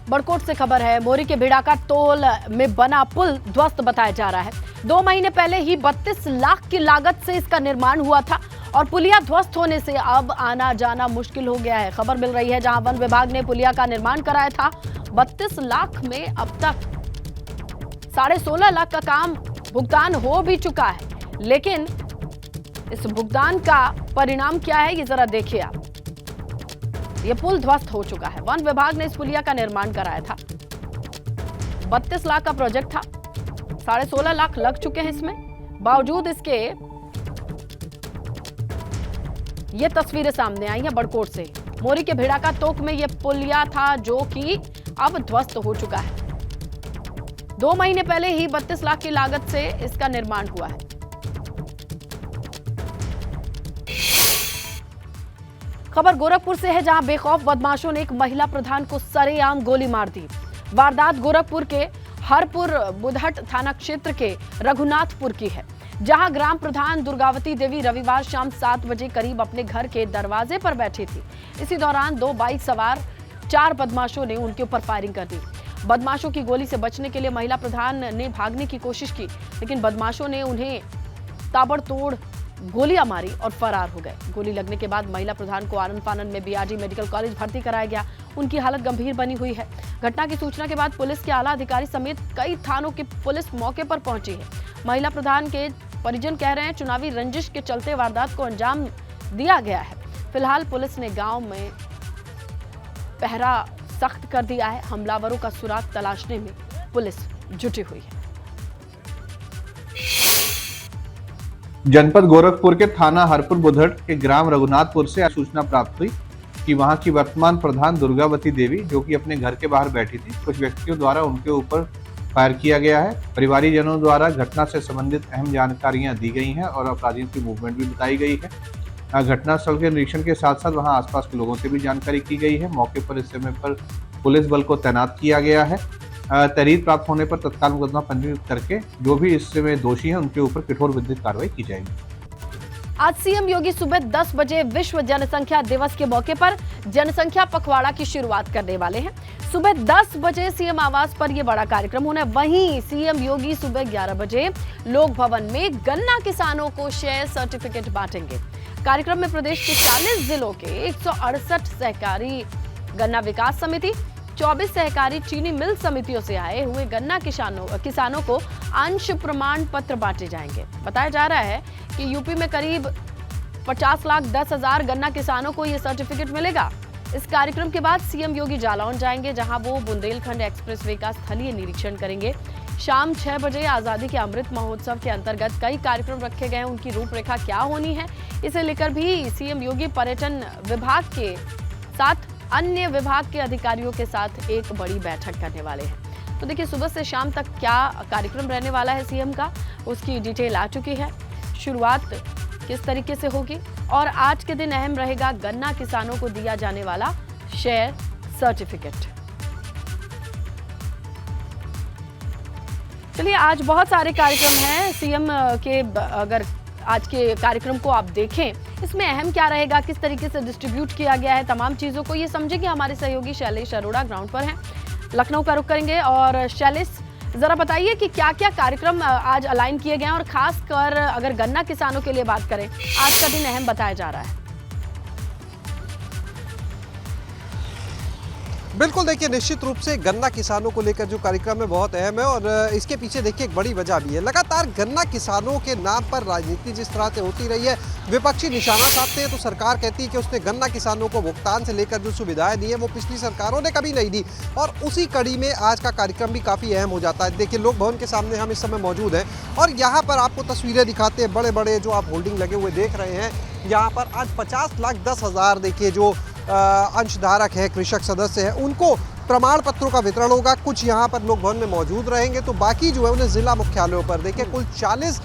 बड़कोट से खबर है। मोरी के भिड़ाका टोल में बना पुल ध्वस्त बताया जा रहा है। 2 महीने पहले ही 32 लाख की लागत से इसका निर्माण हुआ था और पुलिया ध्वस्त होने से अब आना जाना मुश्किल हो गया है। खबर मिल रही है जहां वन विभाग ने पुलिया का निर्माण कराया था। 32 लाख में अब तक 16.5 लाख का काम भुगतान हो भी चुका है, लेकिन इस भुगतान का परिणाम क्या है ये जरा देखिए आप। ये पुल ध्वस्त हो चुका है। वन विभाग ने इस पुलिया का निर्माण कराया था। 32 लाख का प्रोजेक्ट था, 16.5 लाख लग चुके हैं इसमें। बावजूद इसके ये तस्वीरें सामने आई हैं बड़कोट से। मोरी के भिड़ाका तोक में ये पुलिया था जो कि अब ध्वस्त हो चुका है। 2 महीने पहले ही 32 लाख की लागत से इसका निर्माण हुआ है। खबर गोरखपुर से है जहां बेखौफ बदमाशों ने एक महिला प्रधान को सरेआम गोली मार दी। वारदात गोरखपुर के हरपुर बुधट थाना क्षेत्र के रघुनाथपुर की है, जहां ग्राम प्रधान दुर्गावती देवी रविवार शाम 7 बजे करीब अपने घर के दरवाजे पर बैठी थी। इसी दौरान 2 बाइक सवार 4 बदमाशों ने उनके ऊपर फायरिंग कर दी। बदमाशों की गोली से बचने के लिए महिला प्रधान ने भागने की कोशिश की, लेकिन बदमाशों ने उन्हें ताबड़तोड़ गोलियां मारी और फरार हो गए। गोली लगने के बाद महिला प्रधान को आनन फानन में बीआरडी मेडिकल कॉलेज भर्ती कराया गया। उनकी हालत गंभीर बनी हुई है। घटना की सूचना के बाद पुलिस के आला अधिकारी समेत कई थानों की पुलिस मौके पर पहुंची है। महिला प्रधान के परिजन कह रहे हैं चुनावी रंजिश के चलते वारदात को अंजाम दिया गया है। फिलहाल पुलिस ने गांव में पहरा सख्त कर दिया है। हमलावरों का सुराग तलाशने में पुलिस जुटी हुई है। जनपद गोरखपुर के थाना हरपुर बुधट के ग्राम रघुनाथपुर से सूचना प्राप्त हुई कि वहां की वर्तमान प्रधान दुर्गावती देवी, जो कि अपने घर के बाहर बैठी थी, कुछ व्यक्तियों द्वारा उनके ऊपर फायर किया गया है। परिवारीजनों द्वारा घटना से संबंधित अहम जानकारियां दी गई हैं और अपराधियों की मूवमेंट भी बताई गई है। घटनास्थल के निरीक्षण के साथ साथ वहां आसपास के लोगों से भी जानकारी की गई है। मौके पर इस समय पर पुलिस बल को तैनात किया गया है। तहरीर प्राप्त होने पर तत्काल मुकदमा पंजीकृत करके जो भी इसमें दोषी हैं उनके ऊपर कठोर विधिक कार्रवाई की जाएगी। आज सीएम योगी सुबह 10 बजे विश्व जनसंख्या दिवस के मौके पर जनसंख्या पखवाड़ा की शुरुआत करने वाले हैं। सुबह 10 बजे सीएम आवास पर यह बड़ा कार्यक्रम होना है। वहीं सीएम योगी सुबह 11 बजे लोक भवन में गन्ना किसानों को शेयर सर्टिफिकेट बांटेंगे। कार्यक्रम में प्रदेश के 40 जिलों के 168 सहकारी गन्ना विकास समिति, 24 सहकारी चीनी मिल समितियों से आए हुए गन्ना किसानों को अंश प्रमाण पत्र बांटे जाएंगे। बताया जा रहा है कि यूपी में करीब 50,10,000 गन्ना किसानों को यह सर्टिफिकेट मिलेगा। इस कार्यक्रम के बाद सीएम योगी जालौन जाएंगे, जहां वो बुंदेलखंड एक्सप्रेसवे का स्थलीय निरीक्षण करेंगे। शाम 6 बजे आजादी के अमृत महोत्सव के अंतर्गत कई कार्यक्रम रखे गए हैं। उनकी रूपरेखा क्या होनी है, इसे लेकर भी सीएम योगी पर्यटन विभाग के साथ अन्य विभाग के अधिकारियों के साथ एक बड़ी बैठक करने वाले हैं। तो देखिए सुबह से शाम तक क्या कार्यक्रम रहने वाला है सीएम का, उसकी डिटेल आ चुकी है। शुरुआत किस तरीके से होगी और आज के दिन अहम रहेगा गन्ना किसानों को दिया जाने वाला शेयर सर्टिफिकेट। चलिए आज बहुत सारे कार्यक्रम हैं सीएम के। अगर आज के कार्यक्रम को आप देखें, इसमें अहम क्या रहेगा, किस तरीके से डिस्ट्रीब्यूट किया गया है तमाम चीज़ों को, ये समझेंगे हमारे सहयोगी शैलेश अरोड़ा ग्राउंड पर हैं, लखनऊ का रुख करेंगे। और शैलेश ज़रा बताइए कि क्या क्या कार्यक्रम आज अलाइन किए गए हैं और खासकर अगर गन्ना किसानों के लिए बात करें, आज का दिन अहम बताया जा रहा है। बिल्कुल, देखिए निश्चित रूप से गन्ना किसानों को लेकर जो कार्यक्रम है बहुत अहम है और इसके पीछे देखिए एक बड़ी वजह भी है। लगातार गन्ना किसानों के नाम पर राजनीति जिस तरह से होती रही है, विपक्षी निशाना साधते हैं तो सरकार कहती है कि उसने गन्ना किसानों को भुगतान से लेकर जो सुविधाएं दी है वो पिछली सरकारों ने कभी नहीं दी, और उसी कड़ी में आज का कार्यक्रम भी काफ़ी अहम हो जाता है। देखिए लोक भवन के सामने हम इस समय मौजूद हैं और यहाँ पर आपको तस्वीरें दिखाते हैं, बड़े बड़े जो आप होल्डिंग लगे हुए देख रहे हैं, यहाँ पर आज 50,10,000 देखिए जो अंशधारक है, कृषक सदस्य हैं, उनको प्रमाण पत्रों का वितरण होगा। कुछ यहाँ पर लोक भवन में मौजूद रहेंगे तो बाकी जो है उन्हें जिला मुख्यालयों पर, देखिए कुल 40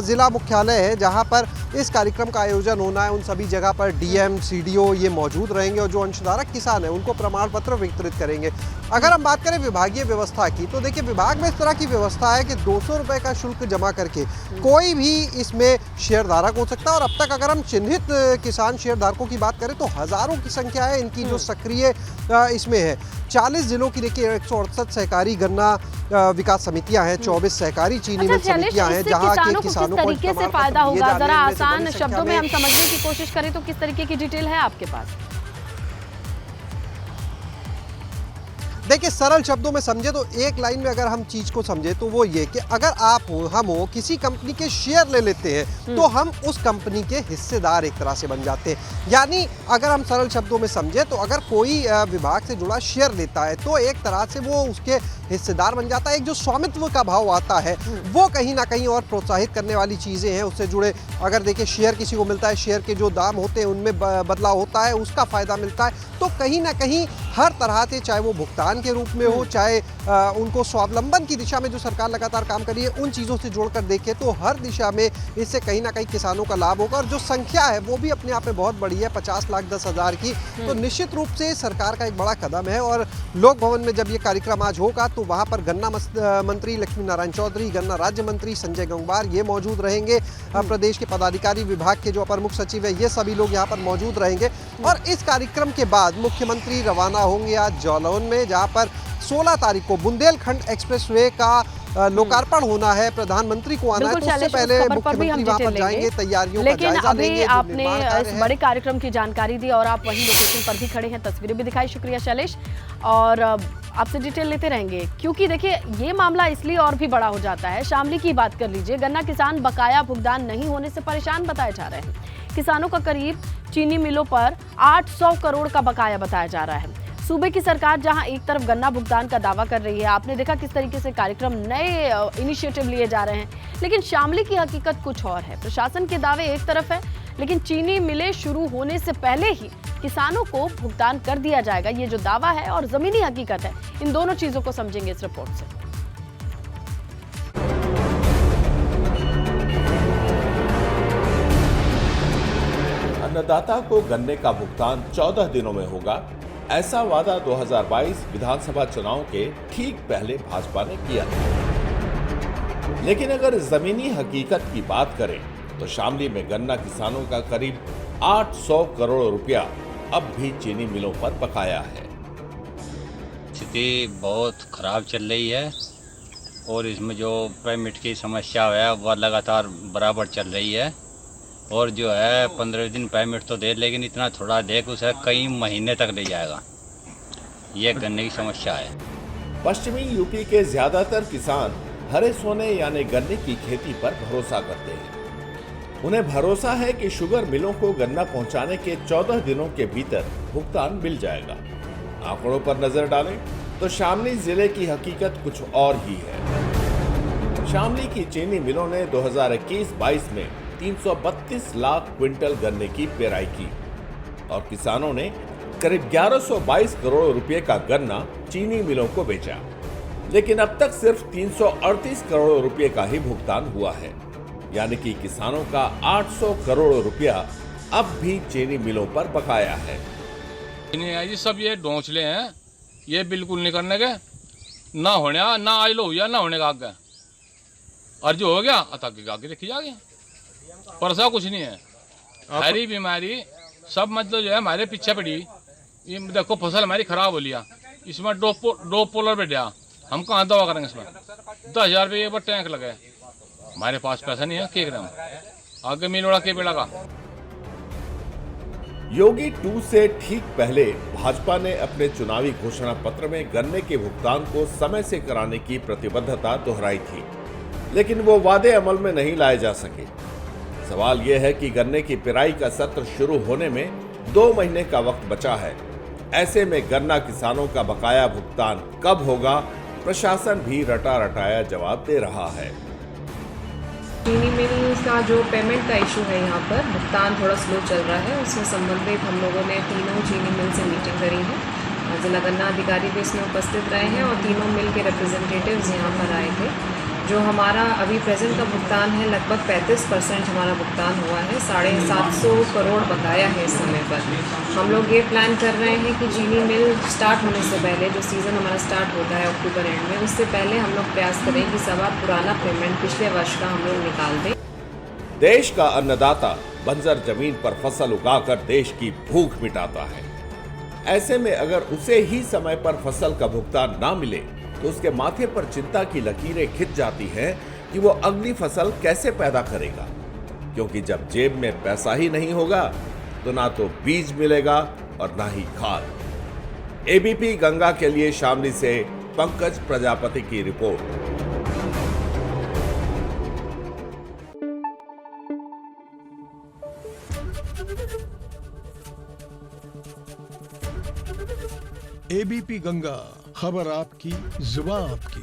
जिला मुख्यालय है जहाँ पर इस कार्यक्रम का आयोजन होना है, उन सभी जगह पर डीएम, सीडीओ ये मौजूद रहेंगे और जो अंशधारक किसान हैं उनको प्रमाण पत्र वितरित करेंगे। अगर हम बात करें विभागीय व्यवस्था की, तो देखिए विभाग में इस तरह की व्यवस्था है कि 200 रुपये का शुल्क जमा करके कोई भी इसमें शेयरधारक हो सकता है। और अब तक अगर हम चिन्हित किसान शेयरधारकों की बात करें तो हजारों की संख्या है इनकी जो सक्रिय इसमें है। 40 जिलों की देखिए 168 सहकारी गन्ना विकास समितियां हैं, 24 सहकारी चीनी मिल समितियां हैं, जहां के किसानों को तरीके से फायदा होगा, जरा आसान शब्दों में हम समझने की कोशिश करें तो किस तरीके की डिटेल है आपके पास? देखिए सरल शब्दों में समझे तो एक लाइन में अगर हम चीज को समझे तो वो ये कि अगर आप हो, हम हो, किसी कंपनी के शेयर ले लेते हैं तो हम उस कंपनी के हिस्सेदार एक तरह से बन जाते हैं। यानी अगर हम सरल शब्दों में समझे तो अगर कोई विभाग से जुड़ा शेयर लेता है तो एक तरह से वो उसके हिस्सेदार बन जाता है। एक जो स्वामित्व का भाव आता है वो कहीं ना कहीं और प्रोत्साहित करने वाली चीज़ें हैं उससे जुड़े। अगर देखिए शेयर किसी को मिलता है, शेयर के जो दाम होते हैं उनमें बदलाव होता है, उसका फ़ायदा मिलता है, तो कहीं ना कहीं हर तरह से, चाहे वो भुगतान के रूप में हो, चाहे उनको स्वावलंबन की दिशा में जो सरकार लगातार काम कर रही है उन चीज़ों से जोड़कर देखें तो हर दिशा में इससे कहीं ना कहीं किसानों का लाभ होगा। और जो संख्या है वो भी अपने आप में बहुत बड़ी है, 50,10,000 की, तो निश्चित रूप से सरकार का एक बड़ा कदम है। और लोक भवन में जब ये कार्यक्रम आज होगा तो वहाँ पर गन्ना मंत्री लक्ष्मी नारायण चौधरी, गन्ना राज्य मंत्री संजय गंगवार ये मौजूद रहेंगे, प्रदेश के पदाधिकारी, विभाग के जो अपर मुख्य सचिव है, ये सभी लोग यहाँ पर मौजूद रहेंगे। और इस कार्यक्रम के बाद मुख्यमंत्री रवाना होंगे आज जालौन में, जहाँ पर 16 तारीख को बुंदेलखंड एक्सप्रेसवे का लोकार्पण होना है। प्रधानमंत्री को आना है, तो उससे पहले मुख्यमंत्री वहां पर जाएंगे, तैयारियों का जायजा लेंगे। लेकिन अभी आपने इस बड़े कार्यक्रम की जानकारी दी और आप वहीं लोकेशन पर भी खड़े हैं, तस्वीरें भी दिखाई, शुक्रिया शैलेश। और आपसे डिटेल लेते रहेंगे क्योंकि देखिए ये मामला इसलिए और भी बड़ा हो जाता है। शामली की बात कर लीजिए, गन्ना किसान बकाया भुगतान नहीं होने से परेशान बताए जा रहे हैं। किसानों का करीब चीनी मिलों पर 800 करोड़ का बकाया बताया जा रहा है। सूबे की सरकार जहां एक तरफ गन्ना भुगतान का दावा कर रही है, आपने देखा किस तरीके से कार्यक्रम, नए इनिशिएटिव लिए जा रहे हैं, लेकिन शामली की हकीकत कुछ और है। प्रशासन के दावे एक तरफ है, लेकिन चीनी मिलें शुरू होने से पहले ही किसानों को भुगतान कर दिया जाएगा, ये जो दावा है और जमीनी हकीकत है, इन दोनों चीजों को समझेंगे इस रिपोर्ट से। अन्नदाता को गन्ने का भुगतान 14 दिनों में होगा, ऐसा वादा 2022 विधानसभा चुनाव के ठीक पहले भाजपा ने किया था। लेकिन अगर जमीनी हकीकत की बात करें तो शामली में गन्ना किसानों का करीब 800 करोड़ रुपया अब भी चीनी मिलों पर बकाया है। स्थिति बहुत खराब चल रही है और इसमें जो पेमेंट की समस्या है वह लगातार बराबर चल रही है। और जो है 15 दिन पेमेंट तो दे, लेकिन इतना थोड़ा दे कि उसे कई महीने तक ले जाएगा। ये गन्ने की समस्या है। पश्चिमी यूपी के ज्यादातर किसान हरे सोने यानी गन्ने की खेती पर भरोसा करते हैं। उन्हें भरोसा है कि शुगर मिलों को गन्ना पहुंचाने के 14 दिनों के भीतर भुगतान मिल जाएगा। आंकड़ों पर नजर डालें तो शामली जिले की हकीकत कुछ और ही है। शामली की चीनी मिलों ने 2021-22 में 332 लाख क्विंटल गन्ने की पेराई की और किसानों ने करीब 1122 करोड़ रुपए का गन्ना चीनी मिलों को बेचा। लेकिन अब तक सिर्फ 338 करोड़ रुपए का ही भुगतान हुआ है, यानी कि किसानों का 800 करोड़ रुपया अब भी चीनी मिलों पर बकाया है। जी सब ये डोंचले हैं, ये बिल्कुल नहीं करने के, ना होने ना आज लो या ना होने का आगे, और जो हो गया आगे देखी जाएगी। पर ऐसा कुछ नहीं है, हरी बीमारी सब मतलब जो है हमारे पीछे पड़ी। ये देखो फसल हमारी खराब हो लिया, इसमें डो पोलर पे दिया, हम कहाँ दवा करेंगे इसमें? 10,000 रुपये एक बार टैंक लगे, हमारे पास पैसा नहीं है, क्या करें? आगे मिलोड़ा के बेड़ा का। योगी 2 से ठीक पहले भाजपा ने अपने चुनावी घोषणा पत्र में गन्ने के भुगतान को समय से कराने की प्रतिबद्धता दोहराई थी, लेकिन वो वादे अमल में नहीं लाए जा सके। सवाल यह है कि गन्ने की पिराई का सत्र शुरू होने में 2 महीने का वक्त बचा है। ऐसे में गन्ना किसानों का बकाया भुगतान कब होगा, प्रशासन भी रटा रटाया जवाब दे रहा है। चीनी मिल का जो पेमेंट का इशू है, यहाँ पर भुगतान थोड़ा स्लो चल रहा है। उससे संबंधित हम लोगों ने तीनों चीनी मिल से मीटिंग करी है। जिला गन्ना अधिकारी भी इसमें उपस्थित रहे हैं और तीनों मिल के रिप्रेजेंटेटिव्स यहाँ पर आए थे। जो हमारा अभी प्रेजेंट का भुगतान है लगभग 35% हमारा भुगतान हुआ है। 750 करोड़ बकाया है इस समय पर। हम लोग ये प्लान कर रहे हैं कि चीनी मिल स्टार्ट होने से पहले, जो सीज़न हमारा स्टार्ट होता है अक्टूबर एंड में, उससे पहले हम लोग प्रयास करें कि सवा पुराना पेमेंट पिछले वर्ष का हम लोग निकाल दें। देश का अन्नदाता बंजर जमीन पर फसल उगाकर देश की भूख मिटाता है। ऐसे में अगर उसे ही समय पर फसल का भुगतान ना मिले तो उसके माथे पर चिंता की लकीरें खिंच जाती हैं कि वो अगली फसल कैसे पैदा करेगा, क्योंकि जब जेब में पैसा ही नहीं होगा तो ना तो बीज मिलेगा और ना ही खाद। एबीपी गंगा के लिए शामली से पंकज प्रजापति की रिपोर्ट। एबीपी गंगा, खबर आपकी, जुबान आपकी।